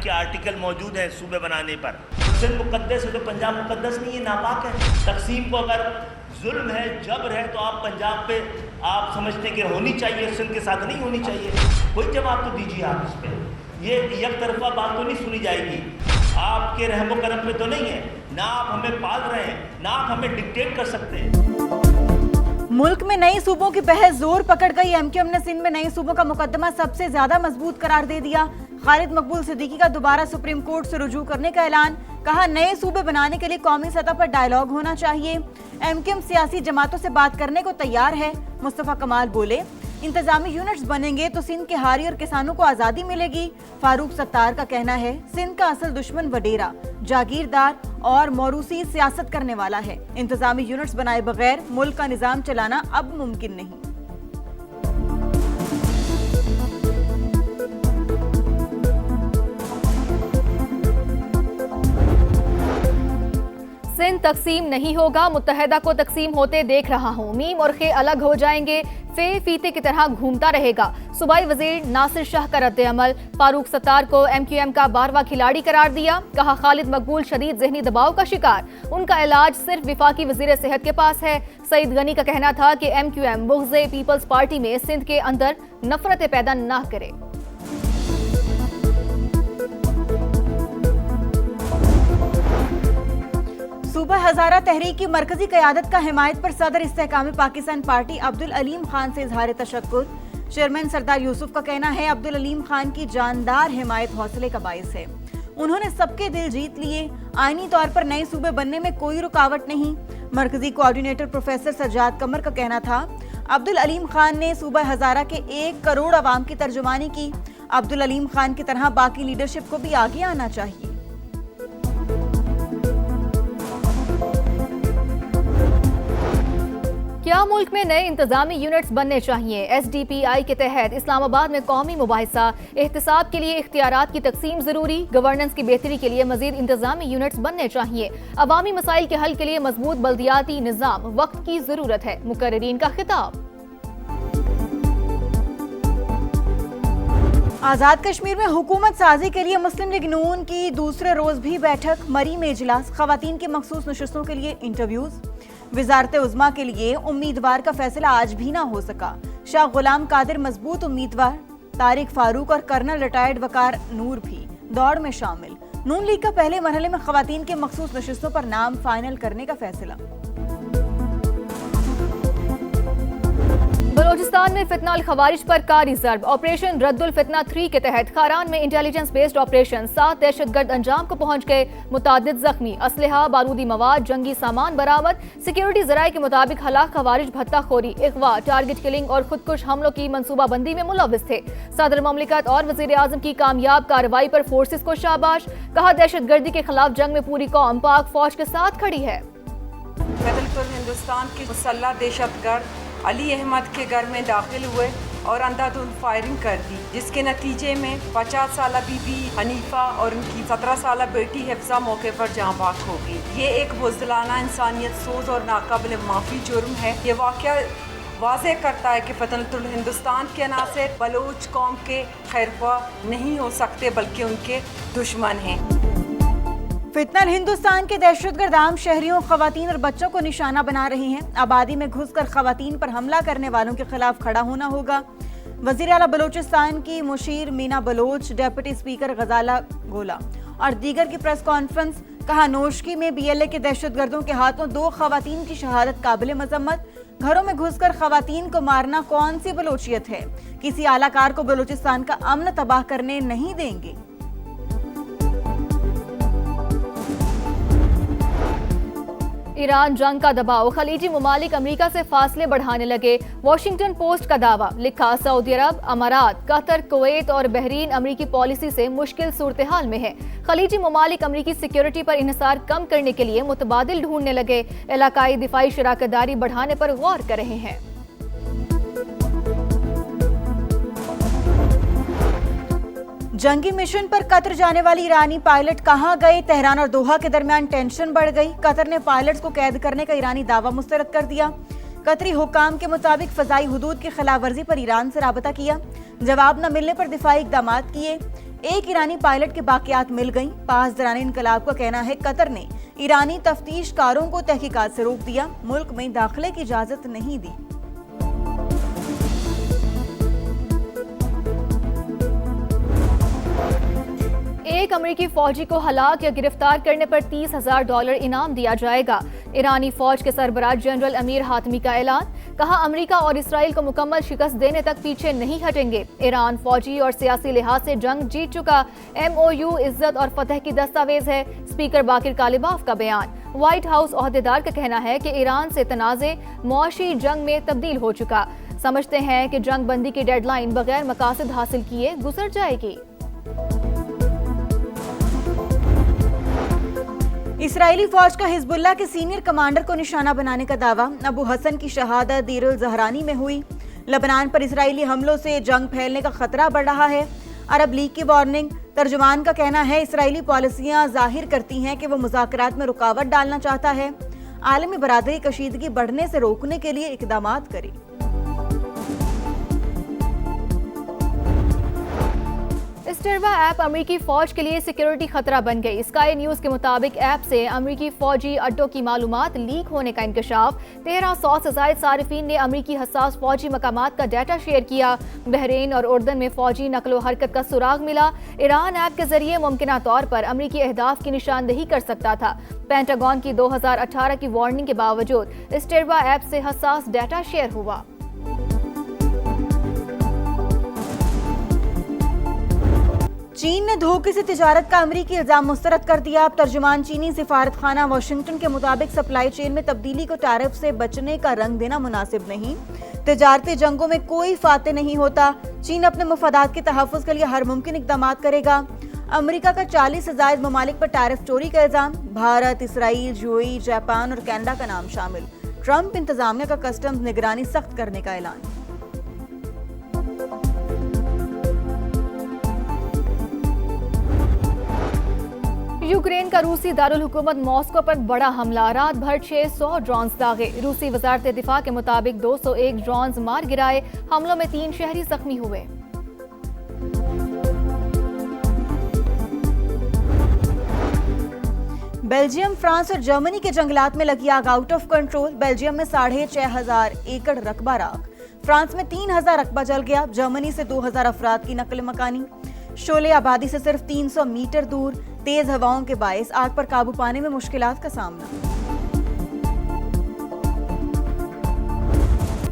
के आर्टिकल मौजूद हैं सूबे बनाने पर। सिंध मुकद्दस है तो पंजाब मुकद्दस नहीं है, नापाक है। तकसीम को अगर जुल्म है, जबर है, तो आप पंजाब पे आप समझते कि होनी चाहिए, सिंध के साथ नहीं होनी चाहिए। कोई जवाब तो दीजिए आप इस पर। ये एक तरफा बात तो नहीं सुनी जाएगी। आपके रहमो करम पे तो नहीं है, ना आप हमें पाल रहे हैं, ना आप हमें डिक्टेट कर सकते हैं। मुल्क में नई सूबों की बहस जोर पकड़ गई। एमक्यूएम ने सिंध में नई सूबों का मुकदमा सबसे ज्यादा मजबूत करार दे दिया। खालिद मकबूल सिद्दीकी का दोबारा सुप्रीम कोर्ट से रुजू करने का ऐलान। कहा नए सूबे बनाने के लिए कौमी सतह पर डायलॉग होना चाहिए। एमक्यूएम सियासी जमातों से बात करने को तैयार है। मुस्तफा कमाल बोले इंतजामी यूनिट्स बनेंगे तो सिंध के हारी और किसानों को आजादी मिलेगी। फारूक सत्तार का कहना है सिंध का असल दुश्मन वडेरा, जागीरदार और मौरूसी सियासत करने वाला है। इंतजामी यूनिट्स बनाए बगैर मुल्क का निजाम चलाना अब मुमकिन नहीं। सिंध तकसीम नहीं होगा, मुत्तहदा को तकसीम होते देख रहा हूँ। मीम और खे अलग हो जाएंगे, फे फीते की तरह घूमता रहेगा। सूबाई वजीर नासिर शाह का रद्द अमल। फारूक सत्तार को एमक्यूएम का 12वां खिलाड़ी करार दिया। कहा खालिद मकबूल शदीद जहनी दबाव का शिकार, उनका इलाज सिर्फ विफाकी वजीर सेहत के पास है। सईद गनी का कहना था कि एमक्यूएम बुग़्ज़े पीपल्स पार्टी में सिंध के अंदर नफरतें पैदा न करे। सूबा हजारा तहरीक की मरकजी क़यादत का हिमायत पर सदर इस्तेहकामी पाकिस्तान पार्टी अब्दुल अलीम खान से इजहार तशक्कुर। चेयरमैन सरदार यूसुफ का कहना है अब्दुल अलीम खान की जानदार हिमायत हौसले का बाइस है। उन्होंने सबके दिल जीत लिए। आईनी तौर पर नए सूबे बनने में कोई रुकावट नहीं। मरकजी कोऑर्डिनेटर प्रोफेसर सज्जाद कमर का कहना था अब्दुल अलीम खान ने सूबा हजारा के 1 करोड़ अवाम की तर्जुमानी की। अब्दुल अलीम खान की तरह बाकी लीडरशिप को भी आगे आना चाहिए। क्या मुल्क में नए इंतजामी यूनिट्स बनने चाहिए? SDPI के तहत इस्लामाबाद में कौमी मुबाहिसा। एहतिसाब के लिए इख्तियारात की तकसीम जरूरी। गवर्नेंस की बेहतरी के लिए मजीद इंतजामी यूनिट्स बनने चाहिए। अवामी मसाइल के हल के लिए मजबूत बल्दियाती निज़ाम वक्त की जरूरत है। मुकर्रिरीन का खिताब। आजाद कश्मीर में हुकूमत साजी के लिए मुस्लिम लीग नून की दूसरे रोज भी बैठक। मरी में इजलास। खवातीन की मखसूस नशिस्तों के लिए इंटरव्यूज। वजारत उज़्मा के लिए उम्मीदवार का फैसला आज भी ना हो सका। शाह गुलाम कादिर मजबूत उम्मीदवार। तारिक फारूक और कर्नल रिटायर्ड वकार नूर भी दौड़ में शामिल। नून लीग का पहले मरहले में खवातीन के मखसूस नशिस्तों पर नाम फाइनल करने का फैसला। बलोचिस्तान में फितना अल खवारिज पर कारी ज़र्ब। ऑपरेशन रद्दुल फितना 3 के तहत खारान में इंटेलिजेंस बेस्ड ऑपरेशन 7 दहशतगर्द अंजाम को पहुंच गए। मुतादिद जख्मी। असलहा, बारूदी मवाद, जंगी सामान बरामद। सिक्योरिटी जराये के मुताबिक हलाक खवारिज भत्ताखोरी, अगवा, टारगेट किलिंग और खुदकुश हमलों की मनसूबाबंदी में मुलव्विस थे। सदर ममलिकत और वजीर आजम की कामयाब कार्रवाई पर फोर्सेस को शाबाश। कहा दहशतगर्दी के खिलाफ जंग में पूरी कौम पाक फौज के साथ खड़ी है। हिंदुस्तान के मुसल्लह दहशतगर्द अली अहमद के घर में दाखिल हुए और अंधाधुंध फायरिंग कर दी, जिसके नतीजे में 50 साल बीबी हनीफा और उनकी 17 साल बेटी हिफ्जा मौके पर जाँ बाक हो गई। ये एक बुज़दिलाना, इंसानियत सोज और नाकाबिल माफ़ी जुर्म है। ये वाक़या वाज़े करता है कि फ़तनतुल हिंदुस्तान के अनासिर बलोच कौम के खैरख्वाह नहीं हो सकते बल्कि उनके दुश्मन हैं। फितनल हिंदुस्तान के दहशतगर्द आम शहरियों, खवातीन और बच्चों को निशाना बना रही हैं। आबादी में घुसकर खवातीन पर हमला करने वालों के खिलाफ खड़ा होना होगा। वज़ीर आला बलोचिस्तान की मुशीर मीना बलोच, डेप्यूटी स्पीकर गजाला गोला और दीगर की प्रेस कॉन्फ्रेंस। कहा नोशकी में BLA के दहशतगर्दों के हाथों 2 खवातीन की शहादत काबिल मजम्मत। घरों में घुसकर खवातीन को मारना कौन सी बलोचियत है? किसी आलाकार को बलोचिस्तान का अमन तबाह करने नहीं देंगे। ईरान जंग का दबाव। खलीजी मुमालिक अमेरिका से फासले बढ़ाने लगे। वॉशिंगटन पोस्ट का दावा। लिखा सऊदी अरब, अमारात, कतर, कुवैत और बहरीन अमेरिकी पॉलिसी से मुश्किल सूरत हाल में है। खलीजी मुमालिक अमेरिकी सिक्योरिटी पर इन्हिसार कम करने के लिए मुतबादिल ढूंढने लगे। इलाकाई दिफाई शराकतदारी बढ़ाने पर गौर कर रहे हैं। जंगी मिशन पर कतर जाने वाली ईरानी पायलट कहां गए? तेहरान और दोहा के दरमियान टेंशन बढ़ गई। कतर ने पायलट्स को कैद करने का ईरानी दावा मुस्तरद कर दिया। कतरी हुक्काम के मुताबिक फजाई हुदूद की खिलाफ वर्जी पर ईरान से राबता किया। जवाब न मिलने पर दिफाई इकदाम किए। एक ईरानी पायलट के बाकियात मिल गईं। पासदारान इनकलाब का कहना है कतर ने ईरानी तफ्तीशकारों को तहकीकात से रोक दिया, मुल्क में दाखिले की इजाजत नहीं दी। एक अमेरिकी फौजी को हलाक या गिरफ्तार करने पर $30,000 इनाम दिया जाएगा। ईरानी फौज के सरबराह जनरल अमीर हातमी का ऐलान। कहा, अमेरिका और इसराइल को मुकम्मल शिकस्त देने तक पीछे नहीं हटेंगे। ईरान फौजी और सियासी लिहाज से जंग जीत चुका। MOU इज्जत और फतह की दस्तावेज है। स्पीकर बाकिर कालिबाफ का बयान। व्हाइट हाउस ओहदेदार का कहना है कि ईरान से तनाज़े मुआशी जंग में तब्दील हो चुका। समझते हैं कि जंग बंदी की डेडलाइन बगैर मकासद हासिल किए गुजर जाएगी। इसराइली फौज का हिजबुल्लाह के सीनियर कमांडर को निशाना बनाने का दावा। अबू हसन की शहादत दीर उल ज़हरानी में हुई। लेबनान पर इसराइली हमलों से जंग फैलने का खतरा बढ़ रहा है। अरब लीग की वार्निंग। तर्जुमान का कहना है इसराइली पॉलिसियां जाहिर करती हैं कि वो मुज़ाकरात में रुकावट डालना चाहता है। आलमी बरादरी कशीदगी बढ़ने से रोकने के लिए इक़दाम करे। स्टिर्वा ऐप अमेरिकी फौज के लिए सिक्योरिटी खतरा बन गई। स्काई न्यूज के मुताबिक ऐप से अमेरिकी फौजी अड्डों की मालूमात लीक होने का इंकशाफ। 1300 से ज़ायद सारिफीन ने अमेरिकी हसास फौजी मकामात का डाटा शेयर किया। बहरीन और उर्दन में फौजी नकलो हरकत का सुराग मिला। ईरान ऐप के जरिए मुमकिना तौर पर अमेरिकी अहदाफ की निशानदेही कर सकता था। पेंटागन की 2018 की वार्निंग के बावजूद स्टिर्वा ऐप से हसास डाटा शेयर हुआ। चीन ने धोखे से तिजारत का अमरीकी इल्जाम मुस्तरद कर दिया। अब तर्जुमान चीनी सिफारत खाना वाशिंगटन के मुताबिक सप्लाई चेन में तब्दीली को टैरिफ से बचने का रंग देना मुनासिब नहीं। तिजारती जंगों में कोई फाते नहीं होता। चीन अपने मफादात के तहफ़्फ़ुज़ के लिए हर मुमकिन इक़दाम करेगा। अमेरिका का 40 से ज़ायद ममालिक पर टैरिफ चोरी का इल्जाम। भारत, इसराइल, यूएई, जापान और कनाडा का नाम शामिल। ट्रंप इंतजामिया का कस्टम्स निगरानी सख्त करने का ऐलान। यूक्रेन का रूसी दारुल हुकूमत मॉस्को पर बड़ा हमला। रात भर 600 ड्रोन्स दागे। रूसी वजारत दिफा के मुताबिक 201 ड्रोन्स मार गिराए। हमलों में 3 शहरी जख्मी हुए। बेल्जियम, फ्रांस और जर्मनी के जंगलात में लगी आग आउट ऑफ कंट्रोल। बेल्जियम में 6,500 एकड़ रकबा राख। फ्रांस में 3,000 रकबा जल गया। जर्मनी से 2,000 अफराद की नकल मकानी। शोले आबादी से सिर्फ 300 मीटर दूर। तेज हवाओं के बायस आग पर काबू पाने में मुश्किलात का सामना।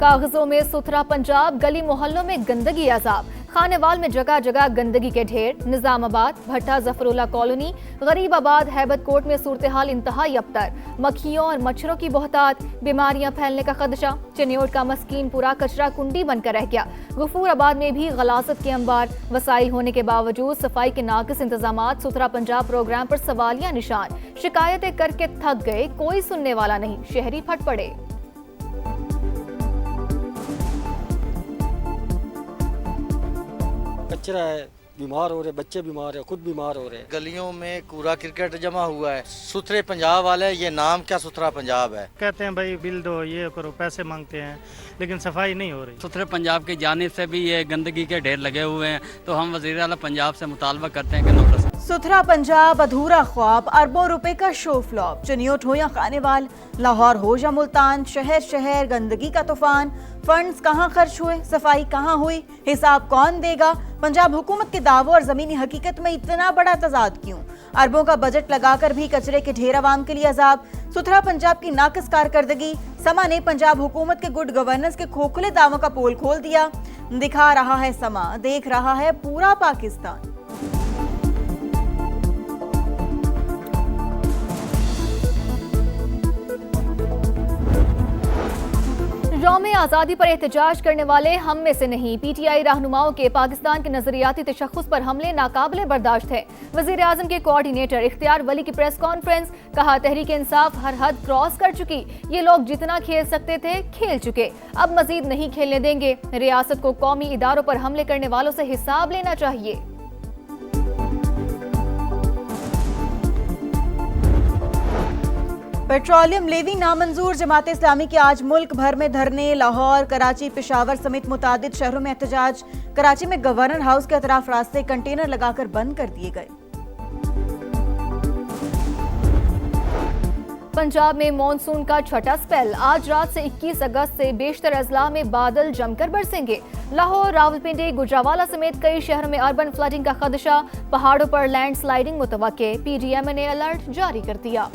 कागजों में सुथरा पंजाब, गली मोहल्लों में गंदगी अजाब। खानेवाल में जगह जगह गंदगी के ढेर। निजामाबाद, भट्टा जफरुल्ला कॉलोनी, गरीबाबाद, हैबत कोट में सूरत हाल इंतहाई अबतर। मक्खियों और मच्छरों की बहुतात, बीमारियां फैलने का खदशा। चिन्योट का मस्कीनपुरा कचरा कुंडी बनकर रह गया। गफूराबाद में भी गलासत के अंबार। वसाइल होने के बावजूद सफाई के नाकिस इंतजामात। सुथरा पंजाब प्रोग्राम पर सवालिया निशान। शिकायतें करके थक गए, कोई सुनने वाला नहीं। शहरी फट पड़े। कचरा है, बीमार हो रहे, बच्चे बीमार है, खुद बीमार हो रहे हैं। गलियों में कूड़ा क्रिकेट जमा हुआ है। सुथरे पंजाब वाले, ये नाम क्या सुथरा पंजाब है। कहते हैं भाई बिल दो, ये करो, पैसे मांगते हैं, लेकिन सफाई नहीं हो रही। सुथरे पंजाब की जानिब से भी ये गंदगी के ढेर लगे हुए हैं, तो हम वज़ीर आला पंजाब से मुतालबा करते हैं कि नोटिस। सुथरा पंजाब अधूरा ख्वाब, अरबों रुपए का शो फ्लॉप। चिन्योट हो या खानेवाल, लाहौर हो या मुल्तान, शहर शहर गंदगी का तूफान। फंड्स कहाँ खर्च हुए, सफाई कहाँ हुई, हिसाब कौन देगा। पंजाब हुकूमत के दावों और जमीनी हकीकत में इतना बड़ा तजाद क्यों। अरबों का बजट लगाकर भी कचरे के ढेर आवाम के लिए अजाब। सुथरा पंजाब की नाकिस कारकर्दगी। समा ने पंजाब हुकूमत के गुड गवर्नेंस के खोखले दावों का पोल खोल दिया। दिखा रहा है समा, देख रहा है पूरा पाकिस्तान। यौम आज़ादी पर एहतजाज करने वाले हम में से नहीं। PTI रहनुमाओं के पाकिस्तान के नजरियाती तशख़्ख़ुस पर हमले नाकाबिले बर्दाश्त है। वज़ीर आज़म के कोऑर्डिनेटर इख्तियार वली की प्रेस कॉन्फ्रेंस। कहा, तहरीक इंसाफ हर हद क्रॉस कर चुकी। ये लोग जितना खेल सकते थे खेल चुके, अब मजीद नहीं खेलने देंगे। रियासत को कौमी इदारों पर हमले करने वालों से हिसाब लेना चाहिए। पेट्रोलियम लेवी नामंजूर, जमात इस्लामी के आज मुल्क भर में धरने। लाहौर, कराची, पेशावर समेत मुतादिद शहरों में एहतजाज। कराची में गवर्नर हाउस के अतराफ रास्ते कंटेनर लगाकर बंद कर दिए गए। पंजाब में मॉनसून का छठा स्पेल। आज रात से 21 अगस्त से बेशतर अजला में बादल जमकर बरसेंगे। लाहौर, रावलपिंडी, गुजरावाला समेत कई शहरों में अर्बन फ्लडिंग का खदशा। पहाड़ों पर लैंडस्लाइडिंग मुतवक्के। पीडीएम ने अलर्ट जारी कर दिया।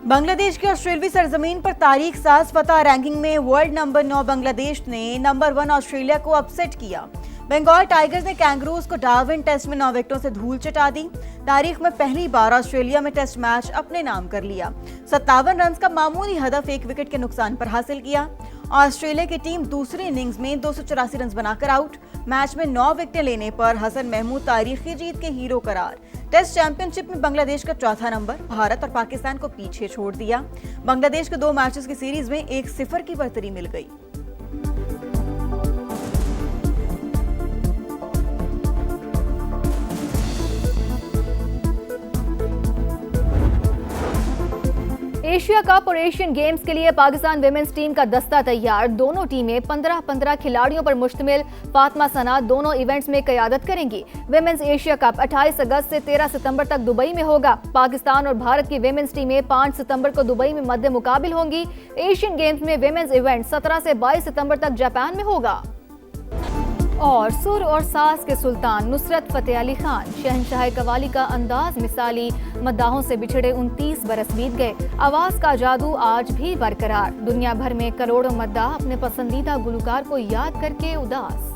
बांग्लादेश की ऑस्ट्रेलियावी सरजमीन पर तारीख साज फतह रैंकिंग में वर्ल्ड नंबर 9 बांग्लादेश ने नंबर 1 ऑस्ट्रेलिया को अपसेट किया। बंगाल टाइगर्स ने कैंगरूज को डार्विन टेस्ट में 9 विकेटों से धूल चटा दी। तारीख में पहली बार ऑस्ट्रेलिया में टेस्ट मैच अपने नाम कर लिया। 57 रन का मामूली हदफ 1 विकेट के नुकसान पर हासिल किया। ऑस्ट्रेलिया की टीम दूसरी इनिंग्स में 284 रन बनाकर आउट। मैच में 9 विकेटें लेने पर हसन महमूद तारीखी जीत के हीरो करार। टेस्ट चैंपियनशिप में बांग्लादेश का चौथा नंबर। भारत और पाकिस्तान को पीछे छोड़ दिया। बांग्लादेश को 2 मैचेस की सीरीज में 1-0 की बढ़तरी मिल गई। एशिया कप और एशियन गेम्स के लिए पाकिस्तान विमेंस टीम का दस्ता तैयार। दोनों टीमें 15-15 खिलाड़ियों पर मुश्तमिल। फातिमा सना दोनों इवेंट्स में क़यादत करेंगी। विमेंस एशिया कप 28 अगस्त से 13 सितंबर तक दुबई में होगा। पाकिस्तान और भारत की विमेंस टीमें 5 सितंबर को दुबई में मद्दे मुकाबिल होंगी। एशियन गेम्स में विमेंस इवेंट 17 से 22 सितंबर तक जापान में होगा। और सुर और सास के सुल्तान नुसरत फतेह अली खान, शहंशाह कवाली का अंदाज मिसाली। मद्दाहों से बिछड़े 29 बरस बीत गए। आवाज का जादू आज भी बरकरार। दुनिया भर में करोड़ों मद्दाह अपने पसंदीदा गुलकार को याद करके उदास।